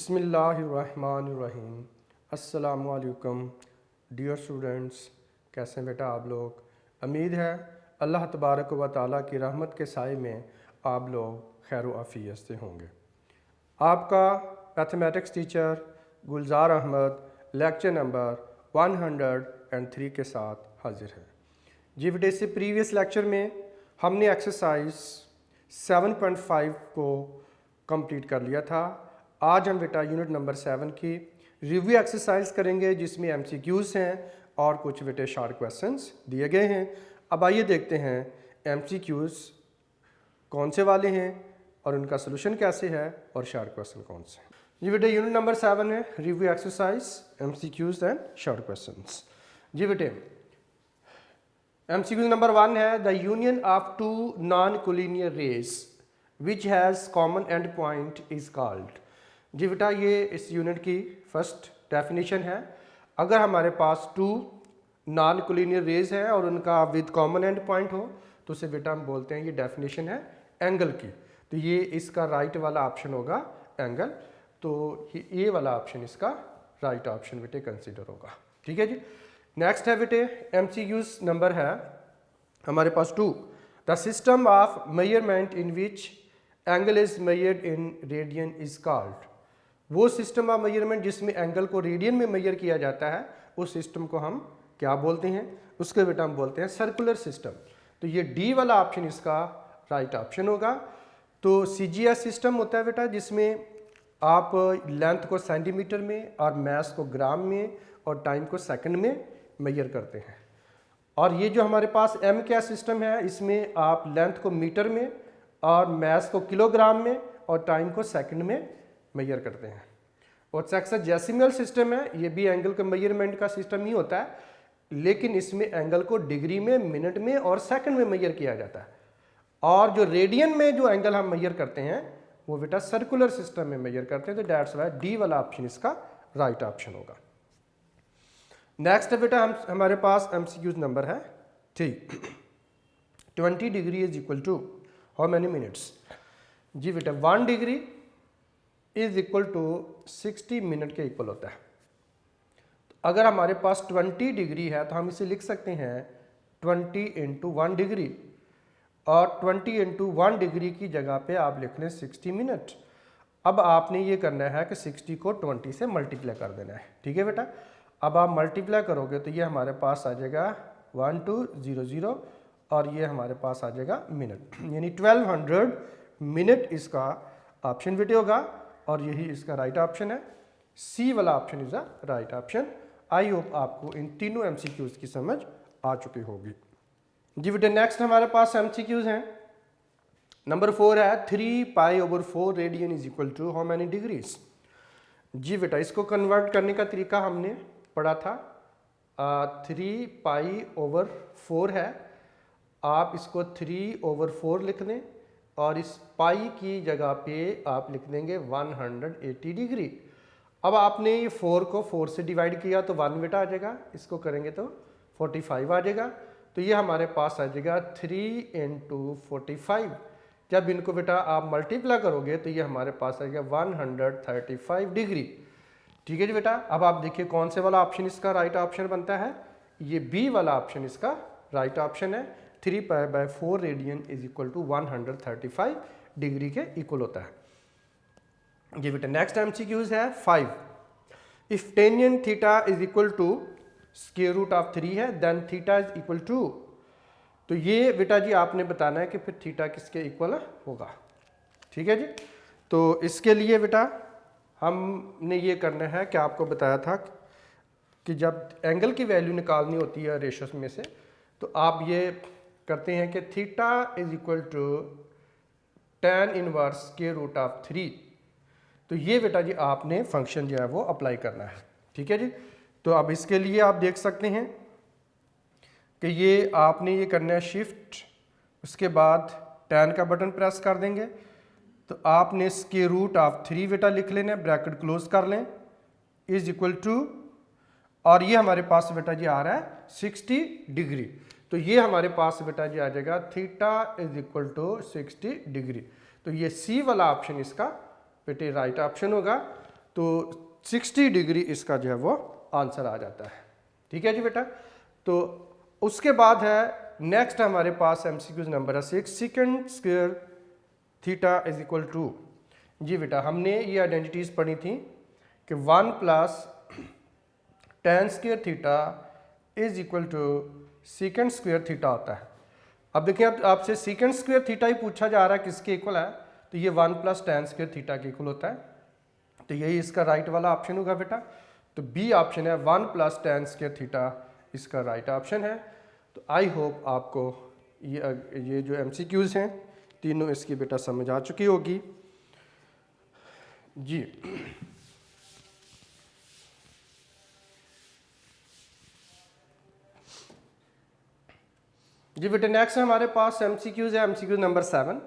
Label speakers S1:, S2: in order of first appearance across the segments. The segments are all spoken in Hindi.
S1: बिस्मिल्लाहिर्रहमानिर्रहीम। अस्सलामुअलैकुम डियर स्टूडेंट्स, कैसे हैं बेटा आप लोग। उम्मीद है अल्लाह तबारक व तआला की रहमत के साए में आप लोग खैर व आफियत से होंगे। आपका मैथमेटिक्स टीचर गुलजार अहमद लेक्चर नंबर 103 के साथ हाजिर है। जी बेटे, इससे प्रीवियस लेक्चर में हमने एक्सरसाइज 7.5 को कंप्लीट कर लिया था। आज हम बेटा यूनिट नंबर 7 की रिव्यू एक्सरसाइज करेंगे, जिसमें MCQs हैं और कुछ बेटे शॉर्ट क्वेश्चंस दिए गए हैं। अब आइए देखते हैं MCQs कौन से वाले हैं और उनका सोल्यूशन कैसे है और शॉर्ट क्वेश्चन कौन से हैं। जी बेटे, यूनिट नंबर 7 है review exercise MCQs and short questions. जी बेटे, MCQ नंबर 1 है the union of two non collinear rays which has common end point is called. जी बेटा, ये इस यूनिट की फर्स्ट डेफिनेशन है। अगर हमारे पास टू नॉन कोलिनियर रेज है और उनका विद कॉमन एंड पॉइंट हो तो उसे बेटा हम बोलते हैं, ये डेफिनेशन है एंगल की। तो ये इसका राइट वाला ऑप्शन होगा एंगल। तो ये वाला ऑप्शन इसका राइट ऑप्शन बेटे कंसीडर होगा। ठीक है जी। नेक्स्ट है बेटे MCQs नंबर है हमारे पास 2 the system of measurement in which angle is measured in radian is called. वो सिस्टम ऑफ मेजरमेंट जिसमें एंगल को रेडियन में मेजर किया जाता है, उस सिस्टम को हम क्या बोलते हैं, उसके बेटा हम बोलते हैं सर्कुलर सिस्टम। तो ये डी वाला ऑप्शन इसका राइट ऑप्शन होगा। तो CGS सिस्टम होता है बेटा, जिसमें आप लेंथ को सेंटीमीटर में और मैस को ग्राम में और टाइम को सेकंड में मेजर करते हैं। और ये जो हमारे पास MCAS सिस्टम है, इसमें आप लेंथ को मीटर में और मैस को किलोग्राम में और टाइम को सेकंड में मेजर करते हैं। और सेक्साडेसिमल सिस्टम है, ये भी एंगल के मेजरमेंट का सिस्टम ही होता है, लेकिन इसमें एंगल को डिग्री में, मिनट में और सेकंड में मेजर किया जाता है। और जो रेडियन में जो एंगल हम मेजर करते हैं वो बेटा सर्कुलर सिस्टम में मेजर करते हैं। तो दैट्स वाई डी वाला ऑप्शन इसका राइट ऑप्शन होगा। नेक्स्ट है बेटा हमारे पास MCQs नंबर है 3 20 degree is equal to how many minutes. जी बेटा, 1 degree is equal to 60 minute के इक्वल होता है। तो अगर हमारे पास 20 डिग्री है तो हम इसे लिख सकते हैं 20 इंटू 1 डिग्री, और 20 इंटू 1 डिग्री की जगह पे आप लिख लें 60 मिनट। अब आपने ये करना है कि 60 को 20 से मल्टीप्लाई कर देना है। ठीक है बेटा, अब आप मल्टीप्लाई करोगे तो ये हमारे पास आ जाएगा 1200 और ये हमारे पास आ जाएगा मिनट, यानी 1200 मिनट इसका ऑप्शन बेटे होगा। और यही इसका राइट ऑप्शन है। सी वाला option is a right option. I hope आपको इन तीनों MCQs की समझ आ चुकी होगी। जी बेटे, नेक्स्ट हमारे पास MCQs हैं। नंबर 4 है 3 π/4 radian is equal to how many degrees. जी बेटा, इसको कन्वर्ट करने का तरीका हमने पढ़ा था। 3 π/4 है, आप इसको 3/4 लिख दें और इस पाई की जगह पे आप लिख देंगे 180 डिग्री। अब आपने ये 4 को 4 से डिवाइड किया तो 1 बेटा आ जाएगा, इसको करेंगे तो 45 आ जाएगा। तो ये हमारे पास आ जाएगा 3 इंटू 45। जब इनको बेटा आप मल्टीप्लाई करोगे तो ये हमारे पास आएगा 135 डिग्री। ठीक है जी बेटा, अब आप देखिए कौन से वाला ऑप्शन इसका राइट ऑप्शन बनता है। ये बी वाला ऑप्शन इसका राइट ऑप्शन है। 3 π/4 radian is equal to 135 degree के इक्वल होता है। जी बेटा, नेक्स्ट MCQs है 5 if tan theta is equal to square root of 3 है then theta is equal to. तो ये बेटा जी आपने बताना है कि फिर थीटा किसके इक्वल होगा। ठीक है जी। तो इसके लिए बेटा हमने ये करना है कि आपको बताया था कि जब एंगल की वैल्यू निकालनी होती है रेशियोस में से, तो आप ये करते हैं कि theta is equal to tan inverse square root of 3। तो ये बेटा जी आपने फंक्शन जो है वो अप्लाई करना है। ठीक है जी। तो अब इसके लिए आप देख सकते हैं कि ये आपने ये करना है शिफ्ट, उसके बाद tan का बटन प्रेस कर देंगे तो आपने स्क्वायर रूट ऑफ 3 बेटा लिख लेना है, ब्रैकेट क्लोज कर लें, इज इक्वल टू, और ये हमारे पास बेटा जी आ रहा है 60 डिग्री। तो ये हमारे पास बेटा जी आ जाएगा theta is equal to 60 degree. तो ये सी वाला ऑप्शन इसका बेटे राइट ऑप्शन होगा। तो 60 डिग्री इसका जो है वो आंसर आ जाता है। ठीक है जी बेटा। तो उसके बाद है नेक्स्ट हमारे पास एमसीक्यूज नंबर है 6, sec square theta is equal to. जी बेटा, हमने ये आइडेंटिटीज पढ़ी थी कि 1 plus tan square theta is equal to second square theta होता है। अब देखिए, आपसे सेकंड स्क्वायर थीटा ही पूछा जा रहा है किसके इक्वल है, तो ये 1 प्लस tan स्क्वायर थीटा के इक्वल होता है। तो यही इसका राइट वाला ऑप्शन होगा बेटा। तो बी ऑप्शन है 1 प्लस tan स्क्वायर थीटा इसका राइट ऑप्शन है। तो आई होप आपको ये जो एमसीक्यूज हैं तीनों इसकी बेटा समझ आ चुकी होगी जी। जी बेटा, नेक्स्ट हमारे पास एमसीक्यूज है MCQs number 7,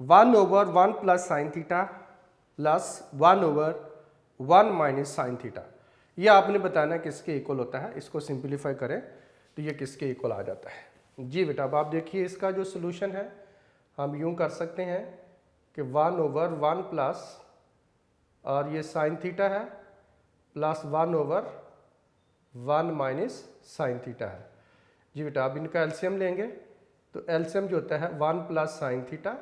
S1: 1/1 plus sine theta plus 1/1 minus sine theta. ये आपने बताना है किसके इक्वल होता है। इसको सिंप्लीफाई करें तो ये किसके इक्वल आ जाता है। जी बेटा, अब आप देखिए इसका जो सोल्यूशन है हम यूं कर सकते हैं कि 1/1 प्लस और ये साइन थीटा है प्लस 1/1 माइनस साइन थीटा है। जी बेटा, अब इनका एलसीएम लेंगे तो एलसीएम जो होता है 1 प्लस साइन थीटा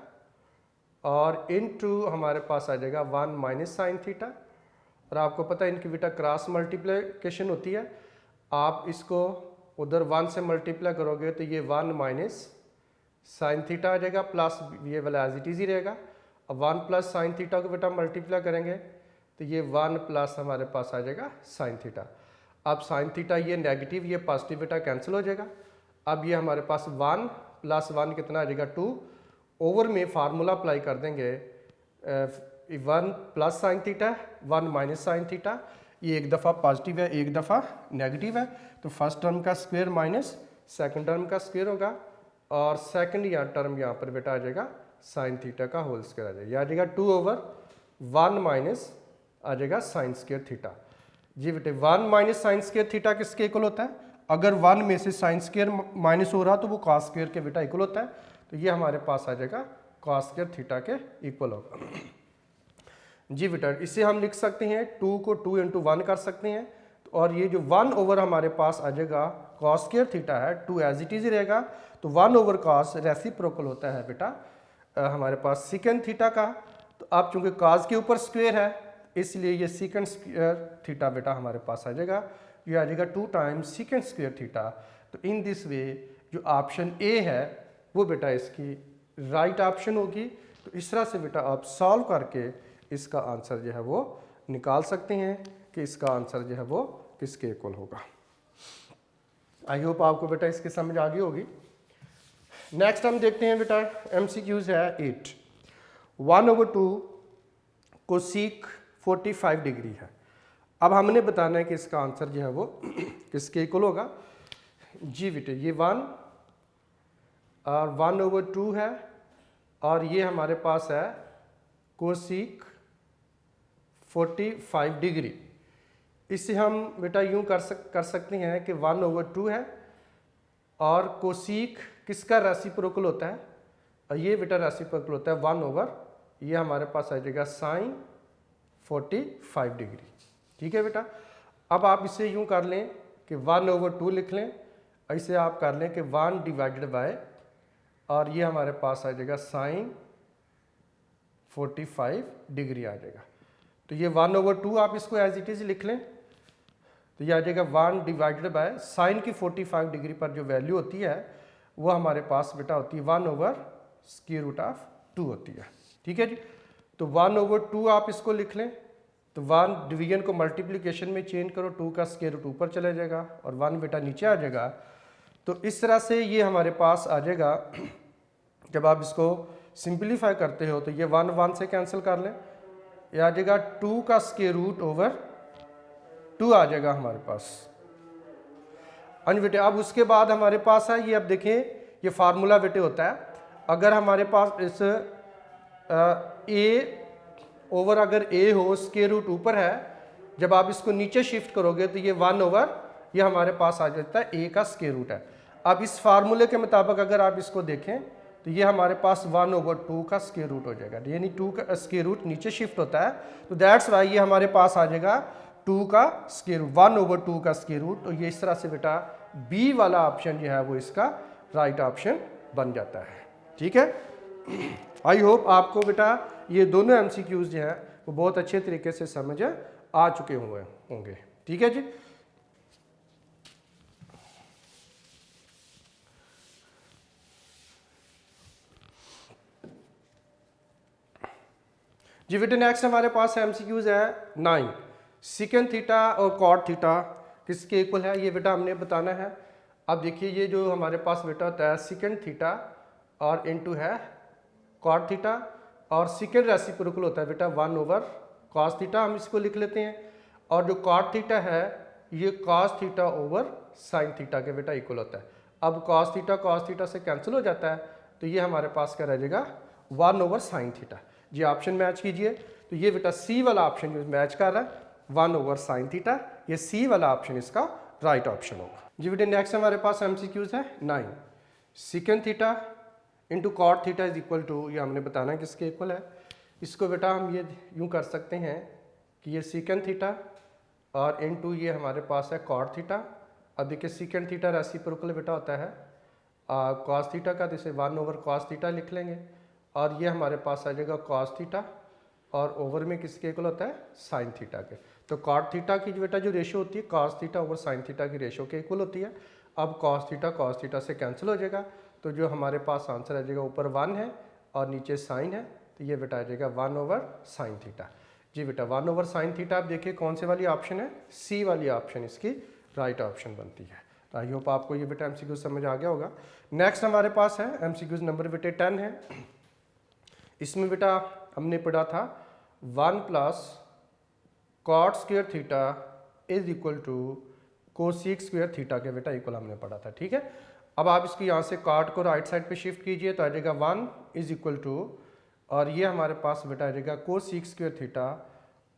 S1: और इनटू हमारे पास आ जाएगा 1 माइनस साइन थीटा। और आपको पता है इनकी बेटा क्रॉस मल्टीप्लिकेशन होती है। आप इसको उधर 1 से मल्टीप्लाई करोगे तो ये 1 माइनस साइन थीटा आ जाएगा प्लस ये वाला एज इट इज ही रहेगा। अब 1 प्लस साइन थीटा को बेटा मल्टीप्लाई करेंगे तो ये 1 प्लस हमारे पास आ जाएगा साइन थीटा। अब साइन थीटा ये नेगेटिव ये पॉजिटिव बेटा कैंसिल हो जाएगा। अब ये हमारे पास 1 प्लस 1 कितना आ जाएगा 2, ओवर में फार्मूला अप्लाई कर देंगे 1 plus sine theta 1 minus sine theta. ये एक दफ़ा पॉजिटिव है एक दफ़ा नेगेटिव है। तो फर्स्ट टर्म का स्क्वायर माइनस सेकंड टर्म का स्क्वायर होगा और सेकंड टर्म यहाँ पर बेटा आ जाएगा साइन थीटा का होल स्क्वायर आ जाएगा। यह आ जाएगा 2/1 माइनस आ जाएगा साइन स्क्वायर थीटा। जी बेटे, 1 माइनस साइन स्क्वायर थीटा किसके इक्वल होता है? अगर 1 में से साइन स्क्वायर माइनस हो रहा तो वो कॉस स्क्वायर के बेटा इक्वल होता है। तो ये हमारे पास आ जाएगा कॉस स्क्वायर थीटा के इक्वल होगा। जी बेटा, इसे हम लिख सकते हैं 2 को 2 इंटू 1 कर सकते हैं और ये जो 1 ओवर हमारे पास आ जाएगा कॉस स्क्वायर थीटा है 2 एज इट इज रहेगा। तो 1 ओवर कॉस रेसिप्रोकल होता है बेटा हमारे पास सेकंड थीटा का। तो अब चूंकि कॉस के ऊपर स्क्वायर है इसलिए ये सेकंड स्क्वायर थीटा बेटा हमारे पास आ जाएगा। ये आ जाएगा 2 टाइम्स सेकंड स्क्वायर थीटा। तो इन दिस वे जो ऑप्शन ए है वो बेटा इसकी राइट ऑप्शन होगी। तो इस तरह से बेटा आप सॉल्व करके इसका आंसर जो है वो निकाल सकते हैं कि इसका आंसर जो है वो किसके इक्वल होगा। आई होप आपको बेटा इसकी समझ आ गई होगी। नेक्स्ट हम देखते हैं बेटा एमसीक्यूज है 8, 1/2 कोसेक 45 डिग्री है। अब हमने बताना है कि इसका आंसर जो है वो किसके इक्वल होगा। जी बेटे, ये 1 और 1/2 है और ये हमारे पास है कोसेक 45 डिग्री। इसे हम बेटा यूं कर सकते हैं कि 1/2 है और कोसेक किसका रेसिप्रोकल होता है, और ये बेटा रेसिप्रोकल होता है 1 ये हमारे पास आ जाएगा साइन 45 डिग्री। ठीक है बेटा। अब आप इसे यूं कर लें कि 1/2 लिख लें, ऐसे आप कर लें कि 1 डिवाइडेड बाय और ये हमारे पास आ जाएगा साइन 45 डिग्री आ जाएगा। तो ये 1/2 आप इसको एज इट इज लिख लें तो ये आ जाएगा 1 डिवाइडेड बाय साइन की 45 डिग्री पर जो वैल्यू होती है वो हमारे पास बेटा होती है 1/√2 होती है। ठीक है जी। तो 1/2 आप इसको लिख लें तो 1 डिवीजन को मल्टीप्लिकेशन में चेंज करो, 2 का स्क्वायर रूट ऊपर चला जाएगा और 1 बेटा नीचे आ जाएगा। तो इस तरह से ये हमारे पास आ जाएगा। जब आप इसको सिंप्लीफाई करते हो तो ये 1 से कैंसिल कर लें, ये आ जाएगा 2 का स्क्वायर रूट ओवर 2 आ जाएगा हमारे पास। अन्य बेटे अब उसके बाद हमारे पास है ये, अब देखें ये फार्मूला बेटे होता है अगर हमारे पास इस ए ओवर अगर ए हो स्क्वायर रूट ऊपर है, जब आप इसको नीचे शिफ्ट करोगे तो ये 1 ये हमारे पास आ जाता है ए का स्क्वायर रूट है। अब इस फार्मूले के मुताबिक अगर आप इसको देखें तो ये हमारे पास 1/2 का स्क्वायर रूट हो जाएगा, यानी 2 का स्क्वायर रूट नीचे शिफ्ट होता है, तो दैट्स वाई ये हमारे पास आ जाएगा 2 का स्क्वायर रूट, 1/2 का स्क्वायर रूट। तो ये इस तरह से बेटा बी वाला ऑप्शन जो है वो इसका राइट ऑप्शन बन जाता है। ठीक है, आई होप आपको बेटा ये दोनों एमसीक्यूज जो हैं वो बहुत अच्छे तरीके से समझ आ चुके हुए होंगे। ठीक है जी बेटा नेक्स्ट हमारे पास एमसीक्यूज है 9, सिकेंड थीटा और कॉट थीटा किसके इक्वल है, ये बेटा हमने बताना है। अब देखिए ये जो हमारे पास बेटा होता है सिकेंड थीटा और इनटू है कॉट थीटा, और सिकेंड रेसिप्रोकल होता है बेटा 1/cos थीटा, हम इसको लिख लेते हैं। और जो कॉट थीटा है ये cos theta over sine theta के बेटा इक्वल होता है। अब cos थीटा से कैंसिल हो जाता है, तो ये हमारे पास क्या रह जाएगा 1/sin थीटा। जी ऑप्शन मैच कीजिए, तो ये बेटा सी वाला ऑप्शन जो मैच कर रहा है 1/sin थीटा, ये सी वाला ऑप्शन इसका राइट ऑप्शन होगा। जी बेटा नेक्स्ट हमारे पास एमसीक्यूज है 9, secant theta into cot theta is equal to, ये हमने बताना है किसके इक्वल है। इसको बेटा हम ये यूँ कर सकते हैं कि ये सिकेंड थीटा और इनटू ये हमारे पास है कॉट थीटा। अब देखिए सिकेंड थीटा रेसिप्रोकल बेटा होता है कॉस थीटा का, तो इसे 1/cos थीटा लिख लेंगे, और ये हमारे पास आ जाएगा cos थीटा, और ओवर में किसके इक्वल होता है साइन थीटा के। तो कॉट थीटा की बेटा जो रेशो होती है cos theta over sine theta की रेशो के इक्वल होती है। अब cos थीटा से कैंसिल हो जाएगा, तो जो हमारे पास आंसर आ जाएगा ऊपर 1 है और नीचे साइन है, तो ये बेटा आ जाएगा 1/sin थीटा। जी बेटा 1/sin थीटा, आप देखिए कौन से वाली ऑप्शन है, सी वाली ऑप्शन इसकी राइट ऑप्शन बनती है। तो आई होप आपको ये बेटा एमसीक्यू समझ आ गया होगा। नेक्स्ट हमारे पास है एमसीक्यूज नंबर बेटे 10 है। इसमें बेटा हमने पढ़ा था 1 + cot² theta is equal to cos² theta के बेटा इक्वल हमने पढ़ा था। ठीक है, अब आप इसको यहाँ से cot को राइट साइड पे शिफ्ट कीजिए, तो आ जाएगा 1 इज इक्वल टू, और ये हमारे पास बेटा आ जाएगा cos² थीटा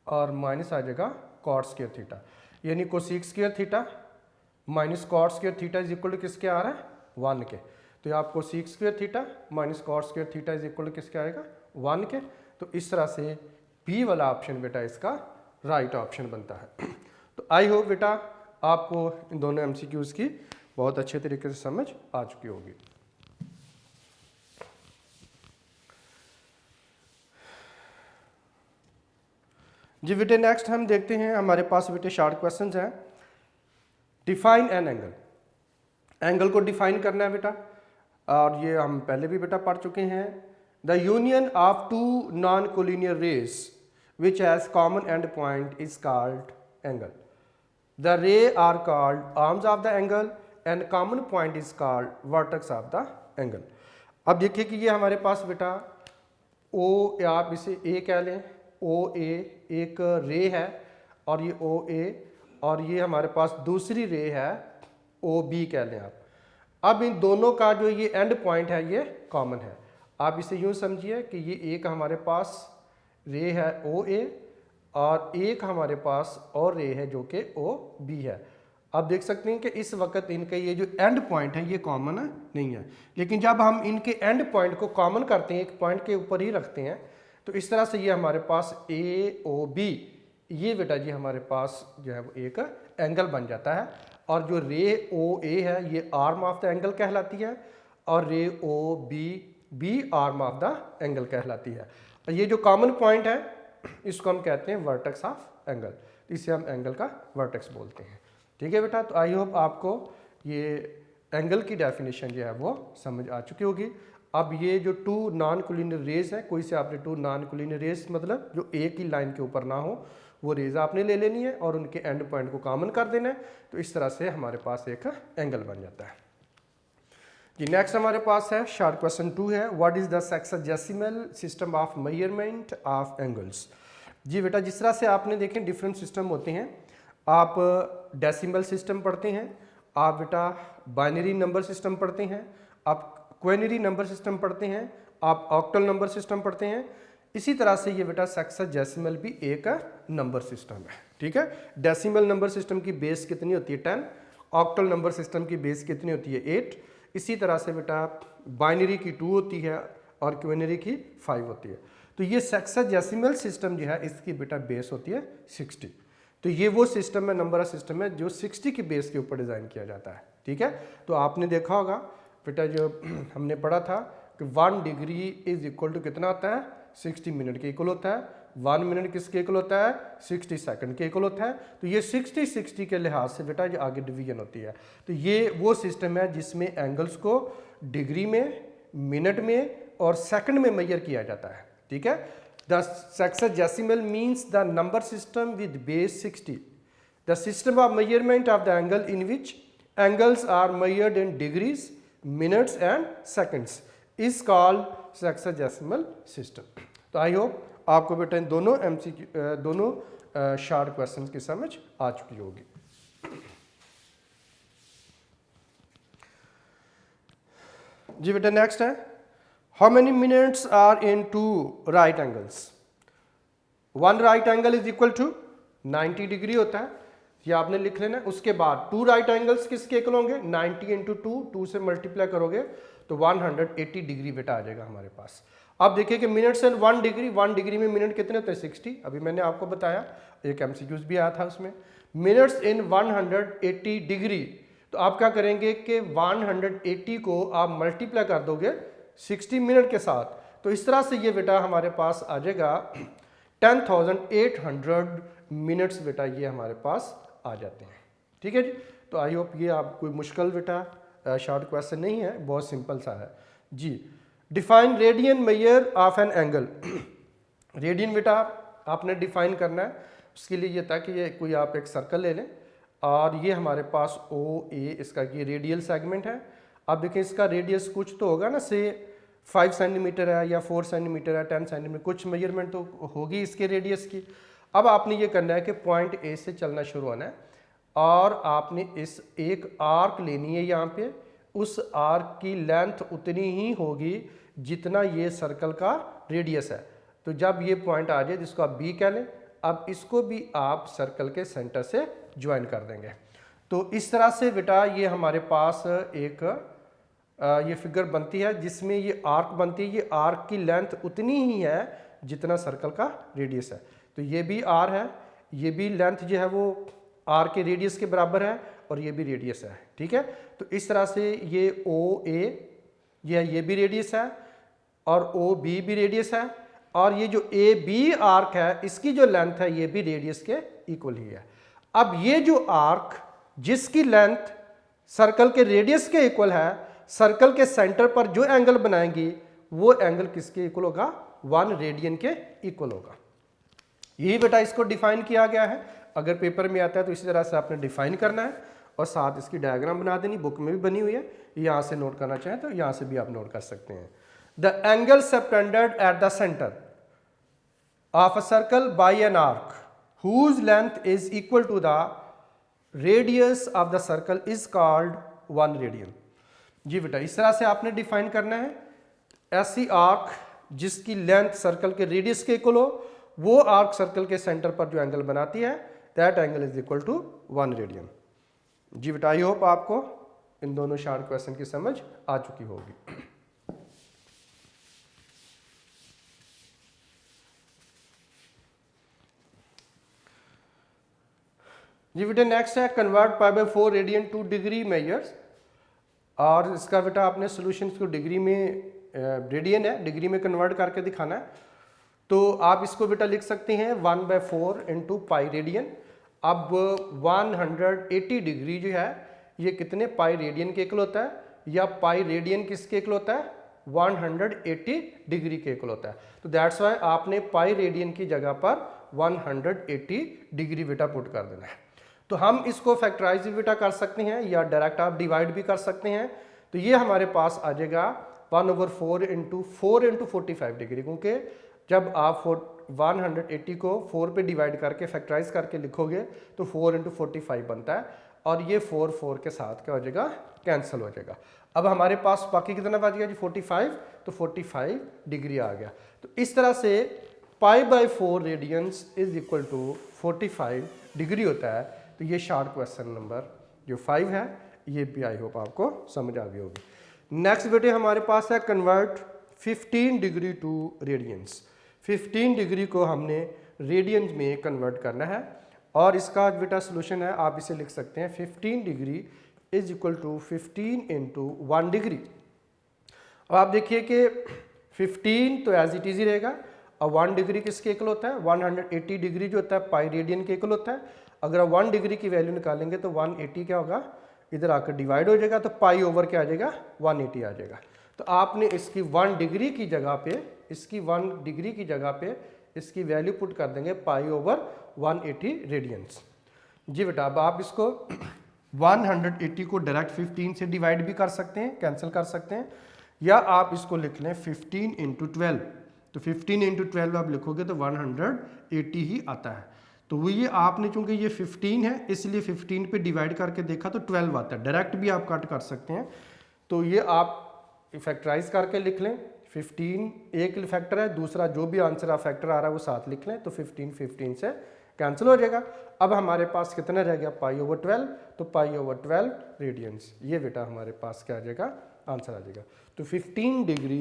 S1: और माइनस आ जाएगा cot² थीटा, यानी cos² theta minus cot² theta is equal to किसके आ रहा है 1 के। तो आप cos² theta minus cot² theta is equal to किसके आएगा 1 के। तो इस तरह से बी वाला ऑप्शन बेटा इसका राइट ऑप्शन बनता है। तो आई होप बेटा आपको इन दोनों एमसीक्यूज की बहुत अच्छे तरीके से समझ आ चुकी होगी। जी बेटे नेक्स्ट हम देखते हैं, हमारे पास बेटे शॉर्ट क्वेश्चंस हैं। डिफाइन एन एंगल, एंगल को डिफाइन करना है बेटा, और ये हम पहले भी बेटा पढ़ चुके हैं। The union of two non collinear rays which has common end point is called angle. The ray are called arms of the angle and common point is called vertex of the angle. अब देखिए कि ये हमारे पास बेटा ओ, आप इसे ए कह लें, ओ ए एक रे है, और ये ओ ए, और ये हमारे पास दूसरी रे है ओ बी कह लें आप। अब इन दोनों का जो ये एंड पॉइंट है ये कॉमन है। आप इसे यूँ समझिए कि ये एक हमारे पास रे है ओ ए, और एक हमारे पास और रे है जो कि ओ बी है। आप देख सकते हैं कि इस वक्त इनके ये जो एंड पॉइंट है ये कॉमन नहीं है, लेकिन जब हम इनके एंड पॉइंट को कॉमन करते हैं, एक पॉइंट के ऊपर ही रखते हैं, तो इस तरह से ये हमारे पास ए ओ बी, ये बेटा जी हमारे पास जो है वो एक एंगल बन जाता है। और जो रे ओ ए है ये आर्म ऑफ द एंगल कहलाती है, और ray O B arm of the angle कहलाती है। और ये जो कॉमन पॉइंट है इसको हम कहते हैं वर्टेक्स ऑफ एंगल, इसे हम एंगल का वर्टेक्स बोलते हैं। ठीक है बेटा, तो आई होप आपको ये एंगल की डेफिनेशन जो है वो समझ आ चुकी होगी। अब ये जो टू नॉन कोलिनियर रेज है, कोई से आपने टू नॉन कोलिनियर रेज मतलब जो एक ही लाइन के ऊपर ना हो, वो रेज आपने ले लेनी है और उनके एंड पॉइंट को कॉमन कर देना है, तो इस तरह से हमारे पास एक एंगल बन जाता है। जी नेक्स्ट हमारे पास है शॉर्ट क्वेश्चन 2 है, what is the sexagesimal system of measurement of angles. जी बेटा जिस तरह से आपने देखें डिफरेंट सिस्टम होते हैं, आप डेसिमल सिस्टम पढ़ते हैं, आप बेटा बाइनरी नंबर सिस्टम पढ़ते हैं, आप क्वेनरी नंबर सिस्टम पढ़ते हैं, आप ऑक्टल नंबर सिस्टम पढ़ते हैं। इसी तरह से ये बेटा सेक्साडेसिमल भी एक नंबर सिस्टम है। ठीक है, डेसिमल नंबर सिस्टम की बेस कितनी होती है 10, ऑक्टल नंबर सिस्टम की बेस कितनी होती है 8, इसी तरह से बेटा बाइनरी की 2 होती है और क्विनरी की 5 होती है। तो ये सेक्साडेसिमल सिस्टम जो है इसकी बेटा बेस होती है 60। तो ये वो सिस्टम है, नंबर सिस्टम है जो 60 की बेस के ऊपर डिज़ाइन किया जाता है। ठीक है, तो आपने देखा होगा बेटा जो हमने पढ़ा था कि 1 डिग्री इज इक्वल टू कितना होता है 60 मिनट के इक्वल होता है। 1 मिनट किसके इक्वल होता है 60 सेकंड के इक्वल होता है। तो ये 60 के लिहाज से बेटा जो आगे डिवीजन होती है। तो ये वो सिस्टम है जिसमें एंगल्स को डिग्री में, मिनट में और सेकंड में मेजर किया जाता है। ठीक है, the sexadecimal means the number system with base 60, the system of measurement of the angle in which angles are measured in degrees, minutes and seconds is called sexadecimal system. तो आई होप आपको बेटा इन दोनों दोनों शार्ट क्वेश्चन की समझ आ चुकी होगी। जी बेटा नेक्स्ट है, how many minutes are in 2 right angles. 1 right angle is equal to 90 degree होता है, ये आपने लिख लेना। उसके बाद 2 राइट एंगल्स किसके इक्वल होंगे 90 इंटू 2 से मल्टीप्लाई करोगे तो 180 डिग्री बेटा आ जाएगा हमारे पास। अब देखिए कि मिनट्स एंड 1 डिग्री में मिनट कितने होते हैं 60। अभी मैंने आपको बताया, एक एमसीक्यूज भी आया था उसमें। मिनट्स इन 180 डिग्री, तो आप क्या करेंगे कि 180 को आप मल्टीप्लाई कर दोगे 60 मिनट के साथ, तो इस तरह से ये बेटा हमारे पास आ जाएगा 10,800 मिनट्स बेटा ये हमारे पास आ जाते हैं। ठीक है जी, तो आई होप ये आप कोई मुश्किल बेटा शॉर्ट क्वेश्चन नहीं है, बहुत सिंपल सा है जी। Define radian measure of an angle. Radian बेटा आपने डिफाइन करना है, उसके लिए ये था कि ये कोई आप एक सर्कल ले लें और ये हमारे पास ओ ए इसका ये रेडियल सेगमेंट है। अब देखिए इसका रेडियस कुछ तो होगा ना, से 5 सेंटीमीटर है या 4 सेंटीमीटर है, 10 सेंटीमीटर, कुछ मेजरमेंट तो होगी इसके रेडियस की। अब आपने ये करना है कि पॉइंट ए से चलना शुरू होना है और आपने इस एक आर्क लेनी है यहाँ पे। उस आर्क की लेंथ उतनी ही होगी जितना ये सर्कल का रेडियस है। तो जब ये पॉइंट आ जाए जिसको आप बी कह लें, अब इसको भी आप सर्कल के सेंटर से ज्वाइन कर देंगे। तो इस तरह से बेटा ये हमारे पास एक ये फिगर बनती है जिसमें ये आर्क बनती है। ये आर्क की लेंथ उतनी ही है जितना सर्कल का रेडियस है। तो ये भी आर है, ये भी लेंथ जो है वो आर के रेडियस के बराबर है और ये भी रेडियस है। ठीक है, तो इस तरह से ये ओ ए ये भी रेडियस है और ओ बी भी रेडियस है और ये जो ए बी आर्क है इसकी जो लेंथ है ये भी रेडियस के इक्वल ही है। अब ये जो आर्क जिसकी लेंथ सर्कल के रेडियस के इक्वल है, सर्कल के सेंटर पर जो एंगल बनाएंगी वो एंगल किसके इक्वल होगा 1 रेडियन के इक्वल होगा। यही बेटा इसको डिफाइन किया गया है। अगर पेपर में आता है तो इसी तरह से आपने डिफाइन करना है और साथ इसकी डायग्राम बना देनी, बुक में भी बनी हुई है, यहाँ से नोट करना चाहें तो यहाँ से भी आप नोट कर सकते हैं। The angle subtended at the centre of a circle by an arc whose length is equal to the radius of the circle is called 1 radian। जी बेटा इस तरह से आपने डिफाइन करना है। ऐसी आर्क जिसकी लेंथ सर्कल के रेडियस के इक्वल हो, वो आर्क सर्कल के सेंटर पर जो एंगल बनाती है that angle is equal to 1 radian. जी बेटा आई होप आपको इन दोनों शार्ट क्वेश्चन की समझ आ चुकी होगी। जी बेटा नेक्स्ट है convert pi by 4 radian two degree measures. और इसका बेटा आपने सॉल्यूशन को डिग्री में, रेडियन है डिग्री में कन्वर्ट करके दिखाना है। तो आप इसको बेटा लिख सकते हैं 1/4 इंटू पाई रेडियन। अब 180 डिग्री जो है ये कितने पाई रेडियन के इक्वल होता है, या पाई रेडियन किसके इक्वल होता है 180 डिग्री के इक्वल होता है। तो दैट्स वाई आपने पाई रेडियन की जगह पर 180 डिग्री बेटा पुट कर देना है। तो हम इसको फैक्टराइज भी बेटा कर सकते हैं या डायरेक्ट आप डिवाइड भी कर सकते हैं। तो ये हमारे पास आ जाएगा 1/4 इंटू 45 डिग्री, क्योंकि जब आप 180 को 4 पे डिवाइड करके फैक्टराइज करके लिखोगे तो 4 इंटू 45 बनता है और ये 4 के साथ क्या हो जाएगा कैंसिल हो जाएगा। अब हमारे पास बाकी कितना बच गया जी 45, तो 45 डिग्री आ गया। तो इस तरह से π/4 radians is equal to 45 degree होता है। तो ये शार्ट क्वेश्चन नंबर जो 5 है ये भी आई होप आपको समझ आ गई होगी। नेक्स्ट बेटे हमारे पास है convert 15 degree to radians. 15 degree को हमने रेडियंस में कन्वर्ट करना है और इसका बेटा सोल्यूशन है, आप इसे लिख सकते हैं 15 degree is equal to 15 into 1 degree. अब आप देखिए कि 15 तो एज इट इज ही रहेगा और 1 डिग्री किसके इक्वल होता है, 180 डिग्री जो होता है पाई रेडियन के इक्वल होता है। अगर आप 1 डिग्री की वैल्यू निकालेंगे तो 180 क्या होगा, इधर आकर डिवाइड हो जाएगा तो पाई ओवर क्या आ जाएगा, 180 आ जाएगा। तो आपने इसकी 1 डिग्री की जगह पे, इसकी 1 डिग्री की जगह पे इसकी वैल्यू पुट कर देंगे पाई ओवर 180 रेडियंस। जी बेटा अब आप इसको 180 को डायरेक्ट 15 से डिवाइड भी कर सकते हैं, कैंसिल कर सकते हैं, या आप इसको लिख लें 15 इंटू 12। तो 15 इंटू 12 आप लिखोगे तो 180 ही आता है। तो वो ये आपने चूंकि ये 15 है इसलिए 15 पे डिवाइड करके देखा तो 12 आता है। डायरेक्ट भी आप कट कर सकते हैं, तो ये आप फैक्टराइज करके लिख लें। 15 एक फैक्टर है, दूसरा जो भी आंसर आप फैक्टर आ रहा है वो साथ लिख लें, तो 15 से कैंसिल हो जाएगा। अब हमारे पास कितना रह गया, पाई ओवर 12, तो पाई ओवर 12 रेडियंस, ये बेटा हमारे पास क्या आ जाएगा, आंसर आ जाएगा। तो 15 degree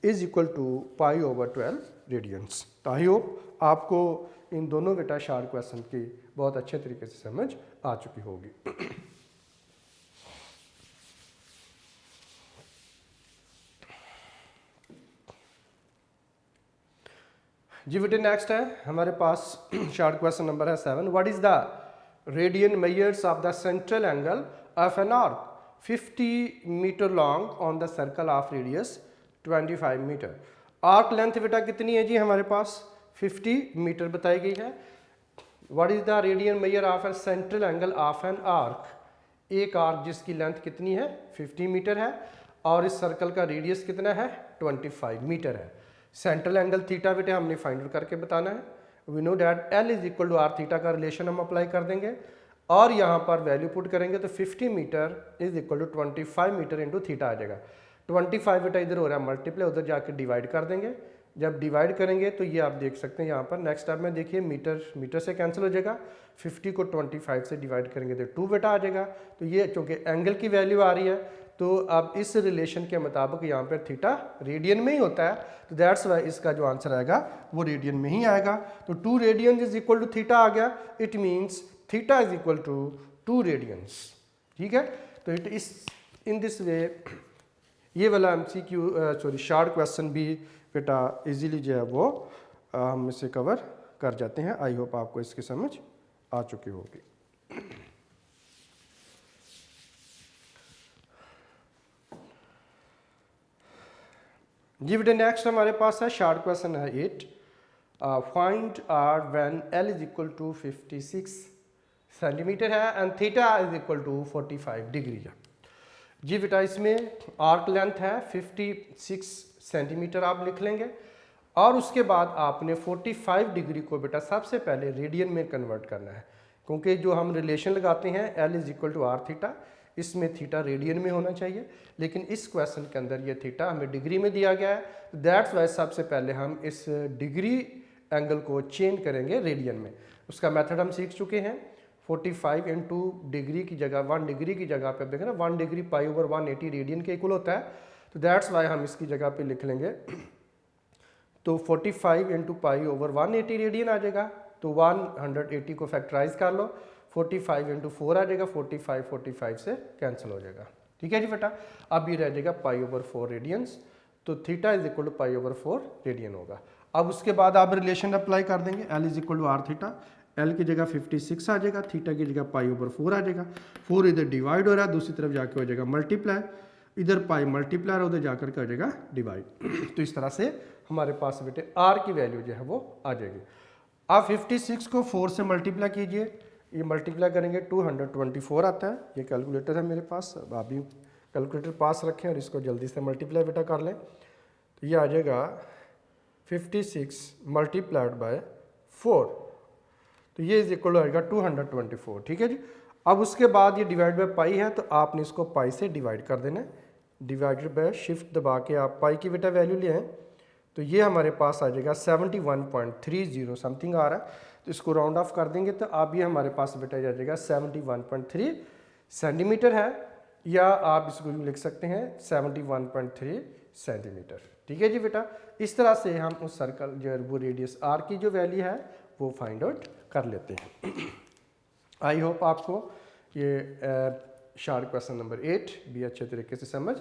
S1: is equal to pi over 12 radians. तो आई होप आपको इन दोनों बेटा शार्ट क्वेश्चन की बहुत अच्छे तरीके से समझ आ चुकी होगी। जी बेटे नेक्स्ट है हमारे पास शार्ट क्वेश्चन नंबर है 7। What is the radian measures of the central angle of an arc 50 metre long on the circle of radius 25 metre. Arc length बेटा कितनी है जी, हमारे पास 50 मीटर बताई गई है। What is the radian measure of A central angle of an arc, एक आर्क जिसकी लेंथ कितनी है 50 मीटर है और इस सर्कल का रेडियस कितना है 25 मीटर है। सेंट्रल एंगल थीटा बेटे हमने फाइंड आउट करके बताना है। We know that L is equal to R theta का रिलेशन हम अप्लाई कर देंगे और यहाँ पर वैल्यू पुट करेंगे तो 50 metre is equal to 25 metre into theta आ जाएगा। 25 बेटा इधर हो रहा है मल्टीप्लाई, उधर जाकर डिवाइड कर देंगे। जब डिवाइड करेंगे तो ये आप देख सकते हैं यहाँ पर नेक्स्ट स्टेप में देखिए मीटर से कैंसिल हो जाएगा। 50 को 25 से डिवाइड करेंगे तो 2 बेटा आ जाएगा। तो ये चूँकि एंगल की वैल्यू आ रही है तो अब इस रिलेशन के मुताबिक यहाँ पर थीटा रेडियन में ही होता है, तो दैट्स वाई इसका जो आंसर आएगा वो रेडियन में ही आएगा। तो 2 radian is equal to theta आ गया, it means theta is equal to 2 radians. ठीक है, तो इट इस इन दिस वे ये वाला शॉर्ट क्वेश्चन भी बेटा इजीली जो है वो हम इसे कवर कर जाते हैं। आई होप आपको इसकी समझ आ चुकी होगी। जी बेटा नेक्स्ट हमारे पास है शॉर्ट क्वेश्चन है 8। Find R when L is equal to 56 centimetre है and theta is equal to 45 degree है। जी बेटा इसमें आर्क लेंथ है 56 सेंटीमीटर आप लिख लेंगे और उसके बाद आपने 45 डिग्री को बेटा सबसे पहले रेडियन में कन्वर्ट करना है, क्योंकि जो हम रिलेशन लगाते हैं L is equal to R theta, इसमें थीटा रेडियन में होना चाहिए, लेकिन इस क्वेश्चन के अंदर ये थीटा हमें डिग्री में दिया गया है। दैट्स वाई सबसे पहले हम इस डिग्री एंगल को चेंज करेंगे रेडियन में। उसका मेथड हम सीख चुके हैं। 45 इंटू डिग्री की जगह 1 डिग्री की जगह पे देखें ना 1 डिग्री पाई ओवर 180 रेडियन के इक्वल होता है, तो दैट्स वाई हम इसकी जगह पे लिख लेंगे तो 45 इंटू पाई ओवर 180 रेडियन आ जाएगा। तो 180 को फैक्टराइज कर लो, 45 इंटू 4 आ जाएगा, 45 से कैंसिल हो जाएगा। ठीक है जी बेटा, अब ये रह जाएगा पाई ओवर 4 रेडियंस, तो theta is equal to pi over 4 radian होगा। अब उसके बाद आप रिलेशन अप्लाई कर देंगे, L is equal to R theta, L की जगह 56 आ जाएगा, थीटा की जगह पाई ओवर 4 आ जाएगा। 4 इधर डिवाइड हो रहा है, दूसरी तरफ जाके हो जाएगा मल्टीप्लाई, इधर पाई मल्टीप्लाई उधर जाकर के हो जाएगा डिवाइड। तो इस तरह से हमारे पास बेटे आर की वैल्यू जो है वो आ जाएगी। आप 56 को 4 से मल्टीप्लाई कीजिए, ये मल्टीप्लाई करेंगे 224 आता है। ये कैलकुलेटर है मेरे पास, आप भी कैलकुलेटर पास रखें और इसको जल्दी से मल्टीप्लाई बेटा कर लें। तो ये आ जाएगा 56 मल्टीप्लाइड बाय 4, तो ये इज इक्वल हो जाएगा 224। ठीक है जी, अब उसके बाद ये डिवाइड बाय पाई है, तो आपने इसको पाई से डिवाइड कर देना है। डिवाइडेड बाय शिफ्ट दबा के आप पाई की बेटा वैल्यू ले आए, तो ये हमारे पास आ जाएगा 71.30 समथिंग आ रहा है। तो इसको राउंड ऑफ कर देंगे तो अब ये हमारे पास बेटा आ जाएगा 71.3 सेंटीमीटर है। या आप इसको लिख सकते हैं 71.3 सेंटीमीटर। ठीक है जी बेटा, इस तरह से हम उस सर्कल जो वो रेडियस आर की जो वैल्यू है वो फाइंड आउट कर लेते हैं। आई होप आपको ये शार्ट क्वेश्चन नंबर 8 भी अच्छे तरीके से समझ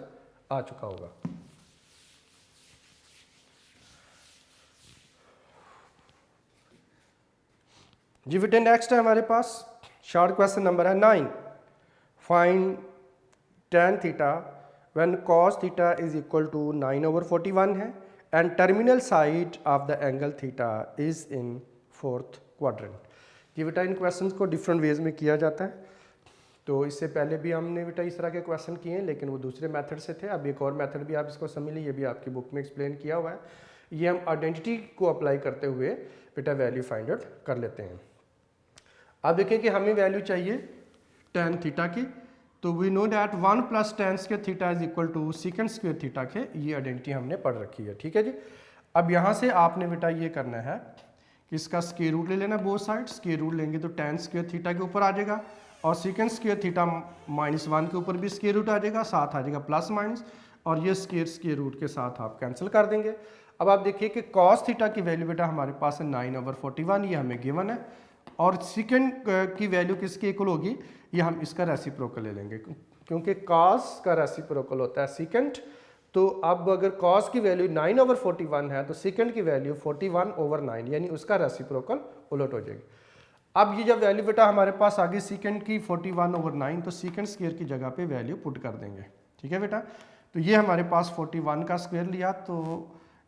S1: आ चुका होगा। जी बेटे नेक्स्ट है हमारे पास शॉर्ट क्वेश्चन नंबर है 9। Find tan theta when cos theta is equal to 9/41 है and terminal side of the angle theta is in 4th quadrant. जी बेटा इन क्वेश्चंस को डिफरेंट वेज में किया जाता है, तो इससे पहले भी हमने बेटा इस तरह के क्वेश्चन किए हैं लेकिन वो दूसरे मेथड से थे। अब एक और मेथड भी आप इसको समझ लीजिए, ये भी आपकी बुक में एक्सप्लेन किया हुआ है। ये हम आइडेंटिटी को अप्लाई करते हुए बेटा वैल्यू फाइंड आउट कर लेते हैं। अब देखें कि हमें वैल्यू चाहिए tan थीटा की, तो we know that 1 + tan square theta is equal to second square theta के, ये आइडेंटिटी हमने पढ़ रखी है। ठीक है जी, अब यहाँ से आपने बेटा ये करना है कि इसका स्क्वायर रूट ले लेना बोथ साइड। स्क्वायर रूट लेंगे तो tan स्क्वायर थीटा के ऊपर आ जाएगा और सेकंड स्क्वायर थीटा -1 के ऊपर भी स्क्वायर रूट आ जाएगा, साथ आ जाएगा प्लस माइनस, और ये स्क्वायर रूट के साथ आप कैंसिल कर देंगे। अब आप देखिए कि cos थीटा की वैल्यू बेटा हमारे पास है 9/41, ये हमें गिवन है, और सेकंड की वैल्यू किसके इक्वल होगी, ये हम इसका रेसिप्रोकल ले लेंगे क्योंकि cos का रेसिप्रोकल होता है सेकंड। तो अब अगर cos की वैल्यू 9/41 है तो सेकंड की वैल्यू 41/9 यानी उसका रेसिप्रोकल उलट हो जाएगी। अब ये जब वैल्यू बेटा हमारे पास आ गई सेकंड की 41/9, तो सेकंड स्क्वायर की जगह पे वैल्यू पुट कर देंगे। ठीक है बेटा, तो ये हमारे पास 41 का स्क्वायर लिया तो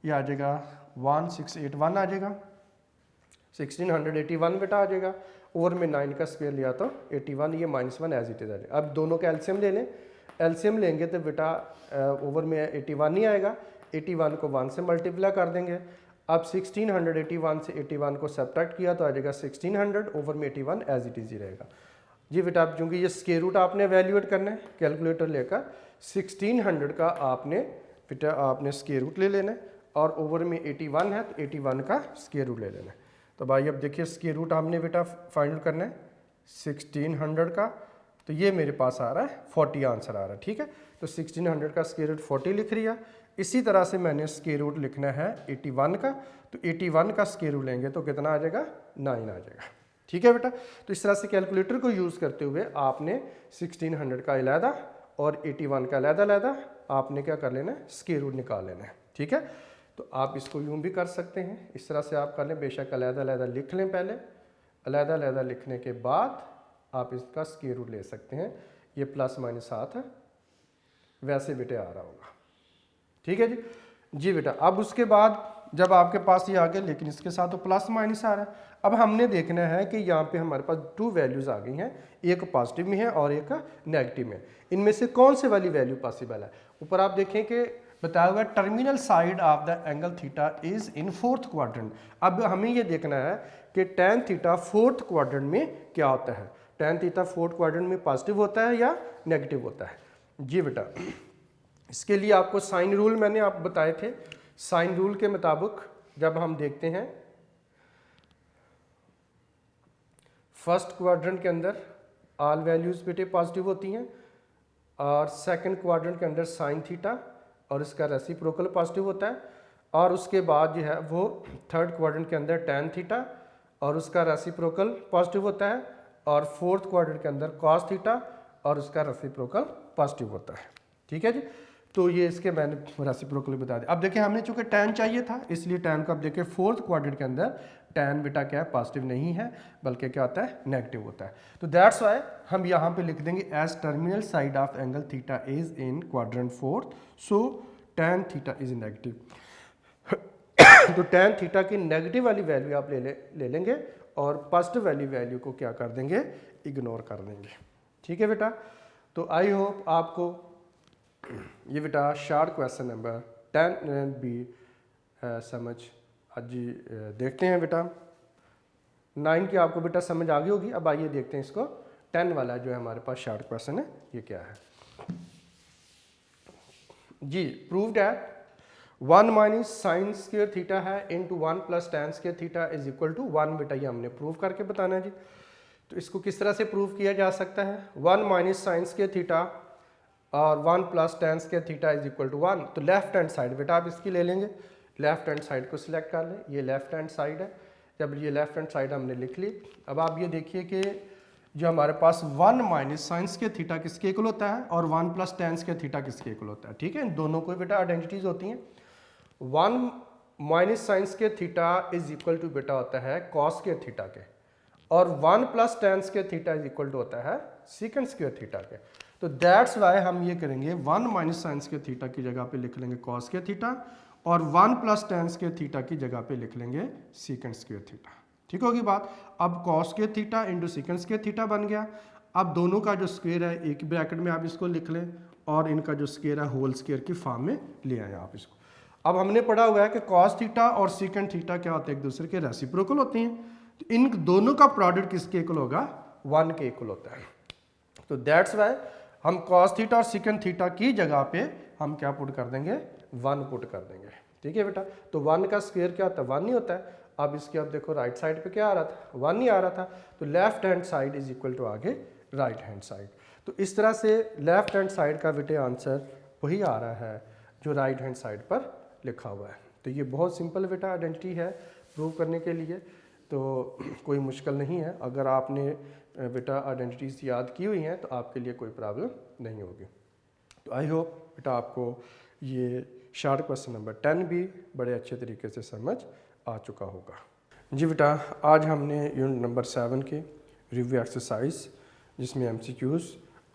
S1: ये आ जाएगा 1681 आ जाएगा, 1681 बेटा आ जाएगा। ओवर में 9 का स्क्वायर लिया तो 81, ये -1 एज इट इज आ जाएगा। अब दोनों का एलसीएम ले लें, एलसीएम लेंगे तो बेटा ओवर में 81 ही आएगा, 81 को 1 से मल्टीप्लाई कर देंगे। अब 1681 से 81 को सब्ट्रैक्ट किया तो आ जाएगा 1600, ओवर में 81 एज इट इज ही रहेगा। जी बेटा अब चूँकि ये स्क्वायर रूट आपने वैल्यूएट करना है कैलकुलेटर लेकर, 1600 का आपने बेटा आपने स्क्वायर रूट ले लेना है, और ओवर में 81 है तो 81 का स्क्वायर रूट ले लेना है। तो भाई अब देखिए स्क्वायर रूट हमने बेटा फाइंड करना है 1600 का, तो ये मेरे पास आ रहा है 40 आंसर आ रहा है। ठीक है, तो 1600 का स्क्वायर रूट 40 लिख लिया। इसी तरह से मैंने स्क्वायर रूट लिखना है 81 का, तो 81 का स्क्वायर रूट लेंगे तो कितना आ जाएगा, 9 आ जाएगा। ठीक है बेटा, तो इस तरह से कैलकुलेटर को यूज़ करते हुए आपने 1600 का अलहदा और 81 का अलहदा आपने क्या कर लेना है, स्क्वायर रूट निकाल लेना है। ठीक है, तो आप इसको यूँ भी कर सकते हैं, इस तरह से आप कर लें, बेशक अलहदा लिख लें पहले, अलहदा लिखने के बाद आप इसका स्क्वायर रूट ले सकते हैं। ये प्लस माइनस साथ है वैसे बेटे आ रहा होगा। ठीक है जी, जी बेटा अब उसके बाद जब आपके पास ये आ गया, लेकिन इसके साथ तो प्लस माइनस आ रहा है। अब हमने देखना है कि यहाँ पे हमारे पास 2 वैल्यूज़ आ गई हैं, एक पॉजिटिव में है और एक नेगेटिव में। इनमें से कौन से वाली वैल्यू पॉसिबल है। ऊपर आप देखें कि बताया हुआ terminal side of the angle theta is in 4th quadrant. अब हमें ये देखना है कि tan थीटा 4th क्वाड्रेंट में क्या होता है, tan थीटा 4th क्वाड्रेंट में पॉजिटिव होता है या नेगेटिव होता है। जी बेटा इसके लिए आपको साइन रूल मैंने आप बताए थे, साइन रूल के मुताबिक जब हम देखते हैं फर्स्ट क्वाड्रेंट के अंदर ऑल वैल्यूज बेटे पॉजिटिव होती हैं, और सेकंड क्वाड्रेंट के अंदर साइन थीटा और इसका रेसिप्रोकल पॉजिटिव होता है, और उसके बाद जो है वो थर्ड क्वाड्रेंट के अंदर tan थीटा और उसका रेसिप्रोकल पॉजिटिव होता है, और फोर्थ क्वाड्रेंट के अंदर cos थीटा और उसका रेसिप्रोकल पॉजिटिव होता है। ठीक है जी, तो ये इसके मैंने रेसिप्रोकल बता दिया। अब देखिए हमने चूंकि tan चाहिए था, इसलिए tan को अब देखिए 4th क्वाड्रेंट के अंदर tan बेटा क्या है, पॉजिटिव नहीं है बल्कि क्या होता है, नेगेटिव होता है। तो दैट्स वाई हम यहाँ पे लिख देंगे as terminal side of angle theta is in quadrant 4th, so tan theta is negative. तो tan थीटा की नेगेटिव वाली वैल्यू आप ले लेंगे और पॉजिटिव वाली वैल्यू को क्या कर देंगे, इग्नोर कर देंगे। ठीक है बेटा, तो आई होप आपको ये बेटा शॉर्ट क्वेश्चन नंबर 10 भी समझ आज देखते हैं बेटा। 9 की आपको बेटा समझ आ गई होगी। अब आइए देखते हैं इसको 10 वाला जो है हमारे पास शॉर्ट क्वेश्चन है, ये क्या है जी। Prove that 1 minus sine square theta है into 1 plus tan square theta is equal to 1 बेटा, ये हमने प्रूव करके बताना है जी। तो इसको किस तरह से प्रूव किया जा सकता है, 1 माइनस साइन स्क्वायर थीटा और 1 plus ten square theta is equal to 1। तो लेफ्ट हैंड साइड बेटा आप इसकी ले लेंगे, लेफ्ट हैंड साइड को सिलेक्ट कर लें, ये लेफ्ट हैंड साइड है। जब ये लेफ्ट हैंड साइड हमने लिख ली, अब आप ये देखिए कि जो हमारे पास 1 माइनस साइन स्क्वायर थीटा किसके इक्वल होता है और 1 प्लस टेन स्क्वायर थीटा किसके इक्वल होता है। ठीक है, इन दोनों को बेटा आइडेंटिटीज होती हैं। 1 minus sine square theta is equal to बेटा होता है कॉस स्क्वायर थीटा के, और 1 plus ten square theta is equal to होता है सीकेंट स्क्वायर थीटा के। तो दैट्स वाई हम ये करेंगे 1 माइनस साइन स्क्वायर थीटा की जगह पे लिख लेंगे कॉस स्क्वायर थीटा, और 1 प्लस टेन स्क्वायर थीटा की जगह पे लिख लेंगे सीकेंट स्क्वायर थीटा। ठीक होगी बात। अब cos square theta into secant square theta बन गया। अब दोनों का जो स्क्वायर है एक ब्रैकेट में आप इसको लिख लें, और इनका जो स्क्वायर है होल स्क्वायर की फॉर्म में ले आए आप इसको। अब हमने पढ़ा हुआ है कि कॉस थीटा और सीकेंट थीटा क्या होते हैं, एक दूसरे के रेसिप्रोकल होते हैं। तो इन दोनों का प्रोडक्ट किसके इक्वल होगा, 1 के इक्वल होता है। तो दैट्स वाई हम कॉस थीटा और सीकेंट थीटा की जगह पे हम क्या पुट कर देंगे, 1 पुट कर देंगे। ठीक है बेटा, तो 1 का स्क्वायर क्या होता है, 1 ही होता है। अब इसके अब देखो राइट साइड पे क्या आ रहा था, 1 ही आ रहा था। तो left hand side is equal to आगे राइट हैंड साइड। तो इस तरह से लेफ्ट हैंड साइड का बेटे आंसर वही आ रहा है जो राइट हैंड साइड पर लिखा हुआ है। तो ये बहुत सिंपल बेटा आइडेंटिटी है प्रूव करने के लिए, तो कोई मुश्किल नहीं है। अगर आपने बेटा आइडेंटिटीज याद की हुई हैं तो आपके लिए कोई प्रॉब्लम नहीं होगी। तो आई होप बेटा आपको ये शार्ट क्वेश्चन नंबर 10 भी बड़े अच्छे तरीके से समझ आ चुका होगा। जी बेटा, आज हमने यूनिट नंबर 7 की रिव्यू एक्सरसाइज जिसमें MCQs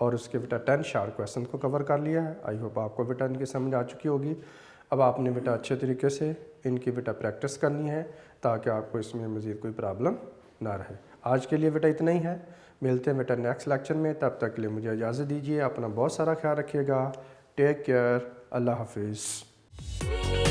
S1: और उसके बेटा 10 शार्ट क्वेश्चन को कवर कर लिया है। आई होप आपको बेटा इनकी समझ आ चुकी होगी। अब आपने बेटा अच्छे तरीके से इनकी बेटा प्रैक्टिस करनी है ताकि आपको इसमें मज़ीद कोई प्रॉब्लम ना रहे। आज के लिए बेटा इतना ही है, मिलते हैं बेटा नेक्स्ट लेक्चर में। तब तक के लिए मुझे इजाज़त दीजिए, अपना बहुत सारा ख्याल रखिएगा। टेक केयर, अल्लाह हाफिज़।